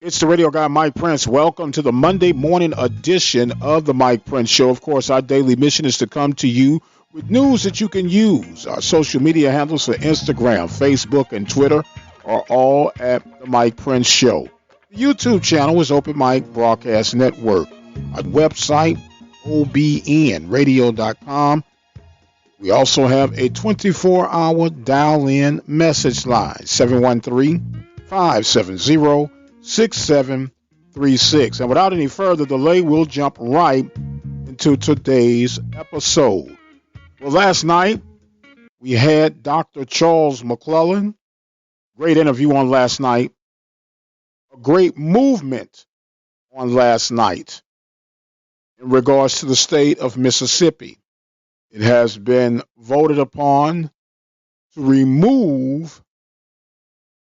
It's the radio guy, Mike Prince. Welcome to the Monday morning edition of the Mike Prince Show. Of course, our daily mission is to come to you with news that you can use. Our social media handles for Instagram, Facebook, and Twitter are all at the Mike Prince Show. The YouTube channel is Open Mic Broadcast Network. Our website, obnradio.com. We also have a 24-hour dial-in message line, 713-570-6736. And without any further delay, we'll jump right into today's episode. Well, last night, we had Dr. Charles McClellan. Great interview on last night. A great movement on last night in regards to the state of Mississippi. It has been voted upon to remove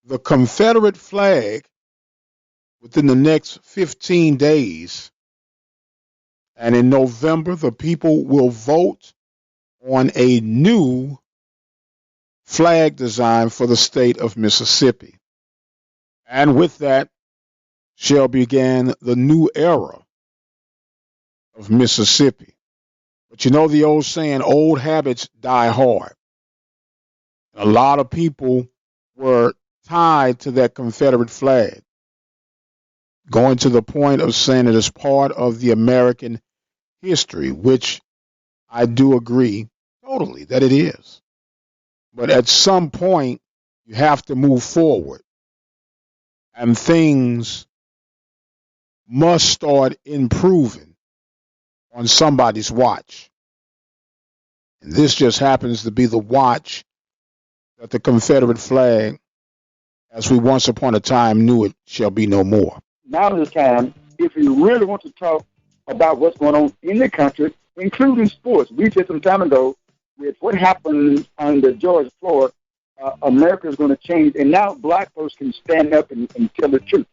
the Confederate flag within the next 15 days. And in November, the people will vote on a new flag design for the state of Mississippi. And with that shall begin the new era of Mississippi. But you know the old saying, old habits die hard. A lot of people were tied to that Confederate flag, going to the point of saying it is part of the American history, which I do agree totally that it is. But at some point, you have to move forward, and things must start improving on somebody's watch. And this just happens to be the watch that the Confederate flag, as we once upon a time knew it, shall be no more. Now is the time, if you really want to talk about what's going on in the country, including sports. We said some time ago, with what happened under George Floyd, America is going to change, and now black folks can stand up and tell the truth.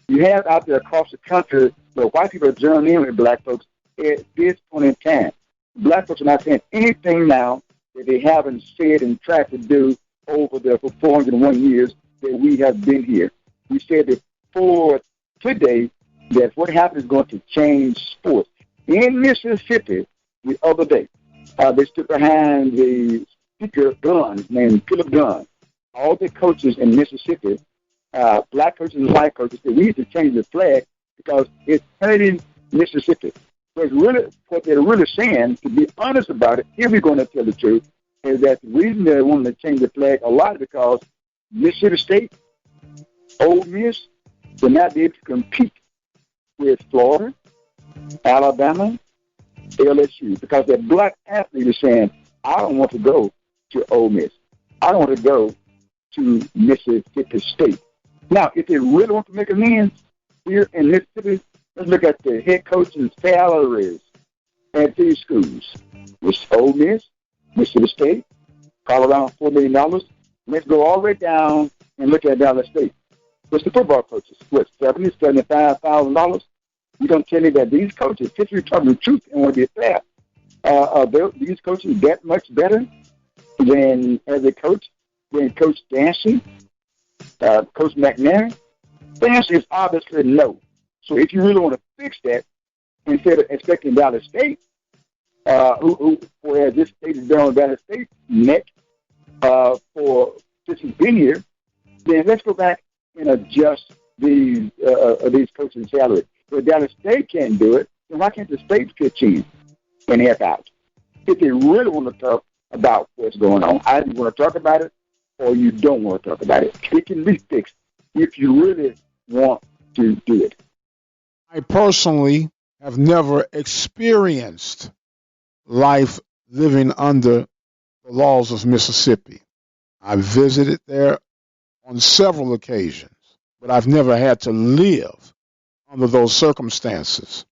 You have out there across the country where white people are joining in with black folks at this point in time. Black folks are not saying anything now that they haven't said and tried to do over the 401 years that we have been here. We said before today that what happened is going to change sports. In Mississippi, the other day, they stood behind the speaker of guns named Philip Gunn. All the coaches in Mississippi, black coaches and white coaches, said we need to change the flag because it's hurting Mississippi. So it's really, what they're really saying, to be honest about it, if we're going to tell the truth, is that the reason they wanted to change the flag a lot is because Mississippi State, Ole Miss, will not be able to compete with Florida, Alabama, LSU, because that black athlete is saying, I don't want to go to Ole Miss. I don't want to go to Mississippi State. Now, if they really want to make amends here in Mississippi, let's look at the head coach's salaries at these schools. It's Ole Miss, Mississippi State, probably around $4 million. Let's go all the way down and look at Dallas State. What's the football coaches? What, $70,000, $75,000? You're going to tell me that these coaches, if you're talking the truth and want to be fair, are these coaches that much better than as a coach, than Coach Dancy, Coach McNair? The answer is obviously no. So if you really want to fix that, instead of expecting Dallas State, whereas this state is down with Dallas State neck for since he's been here, then let's go back and adjust these coaches' salary. If Dallas State can't do it, then why can't the state pitch in and help out? If they really want to talk about what's going on, either you want to talk about it or you don't want to talk about it. It can be fixed if you really want to do it. I personally have never experienced life living under the laws of Mississippi. I visited there on several occasions, but I've never had to live under those circumstances.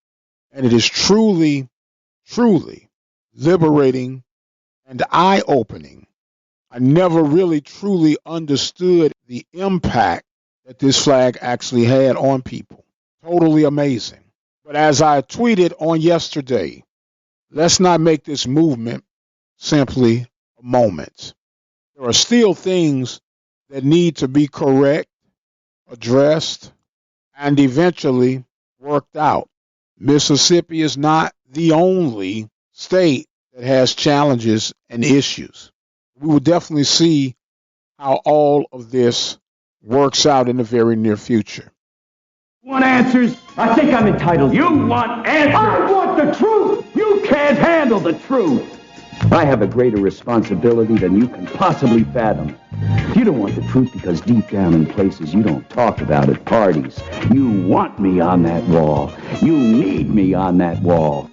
And it is truly, truly liberating and eye-opening. I never really truly understood the impact that this flag actually had on people. Totally amazing. But as I tweeted on yesterday, let's not make this movement simply a moment. There are still things that need to be correct, addressed, and eventually worked out. Mississippi is not the only state that has challenges and issues. We will definitely see how all of this works out in the very near future. Want answers? I think I'm entitled. You want answers? I want the truth! You can't handle the truth! I have a greater responsibility than you can possibly fathom. You don't want the truth because deep down in places you don't talk about at parties, you want me on that wall. You need me on that wall.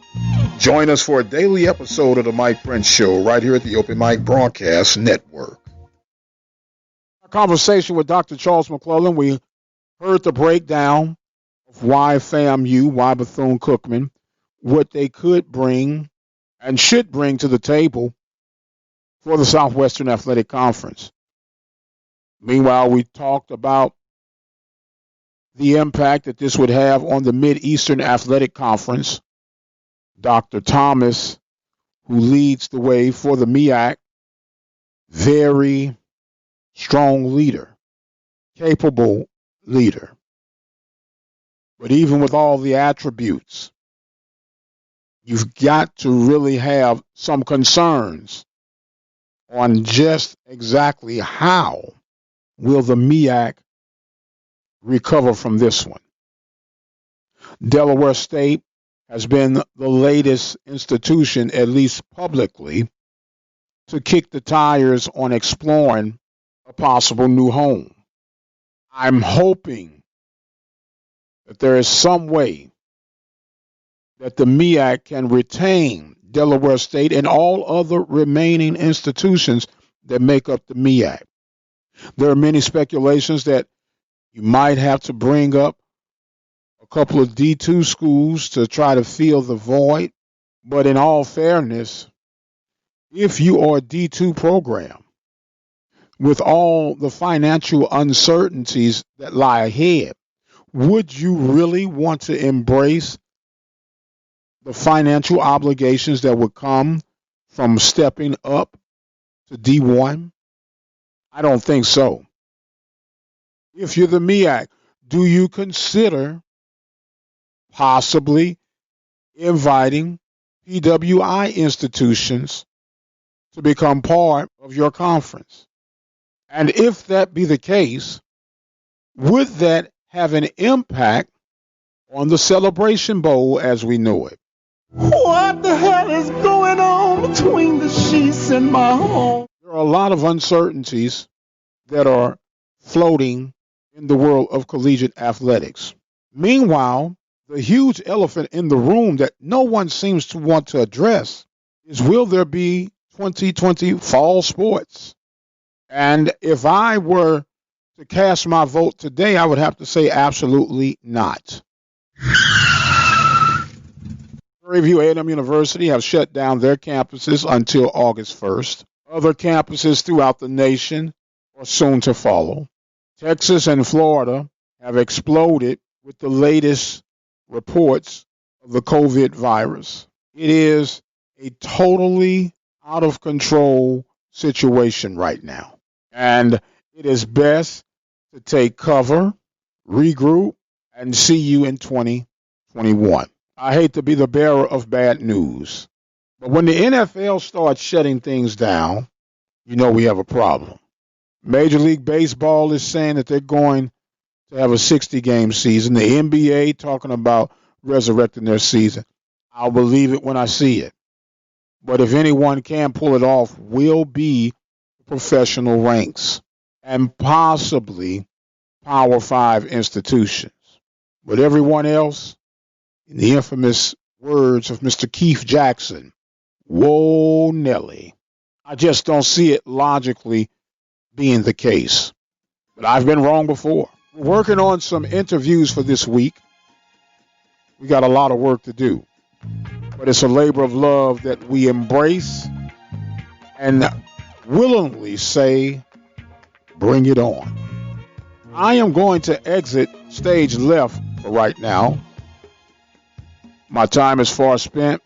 Join us for a daily episode of the Mike Prince Show right here at the Open Mic Broadcast Network. Our conversation with Dr. Charles McClellan, we heard the breakdown of why FAMU, why Bethune-Cookman, what they could bring and should bring to the table for the Southwestern Athletic Conference. Meanwhile, we talked about the impact that this would have on the Mid-Eastern Athletic Conference. Dr. Thomas, who leads the way for the MEAC, very strong leader, capable leader. But even with all the attributes, you've got to really have some concerns on just exactly how will the MEAC recover from this one. Delaware State has been the latest institution, at least publicly, to kick the tires on exploring a possible new home. I'm hoping that there is some way that the MEAC can retain Delaware State and all other remaining institutions that make up the MEAC. There are many speculations that you might have to bring up a couple of D2 schools to try to fill the void. But in all fairness, if you are a D2 program, with all the financial uncertainties that lie ahead, would you really want to embrace the financial obligations that would come from stepping up to D1? I don't think so. If you're the MEAC, do you consider possibly inviting PWI institutions to become part of your conference? And if that be the case, would that have an impact on the Celebration Bowl as we know it? What the hell is going on between the sheets in my home? There are a lot of uncertainties that are floating in the world of collegiate athletics. Meanwhile, the huge elephant in the room that no one seems to want to address is, will there be 2020 fall sports? And if I were to cast my vote today, I would have to say absolutely not. Prairie View A&M University have shut down their campuses until August 1st. Other campuses throughout the nation are soon to follow. Texas and Florida have exploded with the latest reports of the COVID virus. It is a totally out of control situation right now. And it is best to take cover, regroup, and see you in 2021. I hate to be the bearer of bad news, but when the NFL starts shutting things down, you know we have a problem. Major League Baseball is saying that they're going to have a 60-game season. The NBA talking about resurrecting their season. I'll believe it when I see it. But if anyone can pull it off, will be professional ranks and possibly Power 5 institutions. But everyone else, in the infamous words of Mr. Keith Jackson, Whoa Nellie. I just don't see it logically being the case. But I've been wrong before. We're working on some interviews for this week. We got a lot of work to do. But it's a labor of love that we embrace and willingly say, bring it on. I am going to exit stage left for right now. My time is far spent.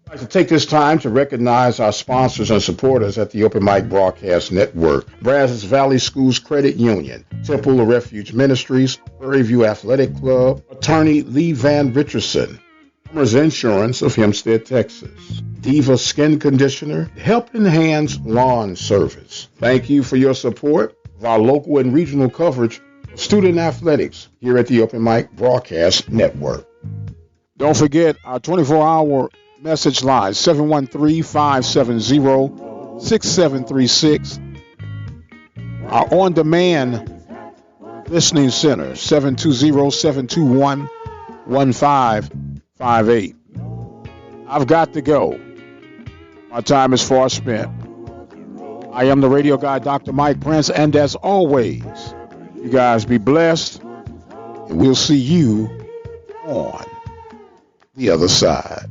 I'd like to take this time to recognize our sponsors and supporters at the Open Mic Broadcast Network: Brazos Valley Schools Credit Union, Temple of Refuge Ministries, Prairie View Athletic Club, Attorney Lee Van Richardson, Farmers Insurance of Hempstead, Texas, Diva Skin Conditioner, Helping Hands Lawn Service. Thank you for your support of our local and regional coverage of student athletics here at the Open Mic Broadcast Network. Don't forget our 24-hour message line, 713-570-6736. Our on-demand listening center, 720-721-1558. I've got to go. My time is far spent. I am the radio guy, Dr. Mike Prince, and as always, you guys be blessed, and we'll see you on the other side.